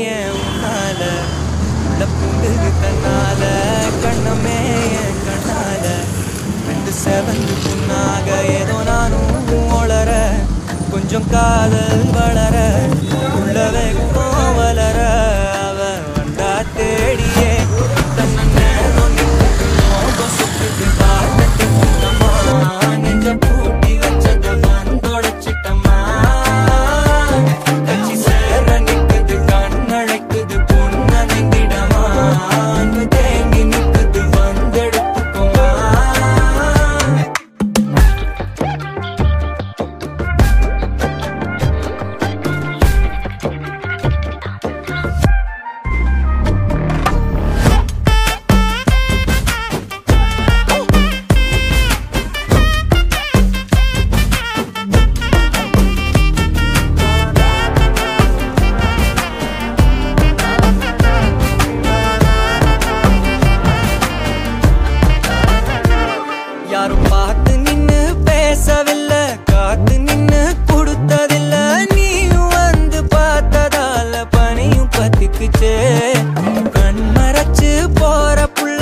ஏன் உன்னால உள்ள பூண்டுது தன்னால கண்ணமே என் கண்ணால ரெண்டு செவந்து புண்ணாக ஏதோ நானும் ஒளர கொஞ்சம் காதல் வளர உள்ள வெக்கம் வளர அவ வந்தா தேடியே தன்னை நேரம் சுத்திட்டு பார்த்துட்டு புண்ணமா நெஞ்ச பூட்டி வச்சத வந்தொடைச்சிட்டமா கட்சி சேர நிக்குது கண்ணழைக்குது பொண்ணடைந்திடமா அன்பு தேங்கி நிக்குது வந்தெடுத்துக்குமா யாரும் பார்த்து நின்னு பேசவில்லை காத்து நின்னு கொடுத்ததில்ல நீயும் வந்து பார்த்ததால பனியும் பத்திக்குச்சே கண் மறைச்சு போற புள்ள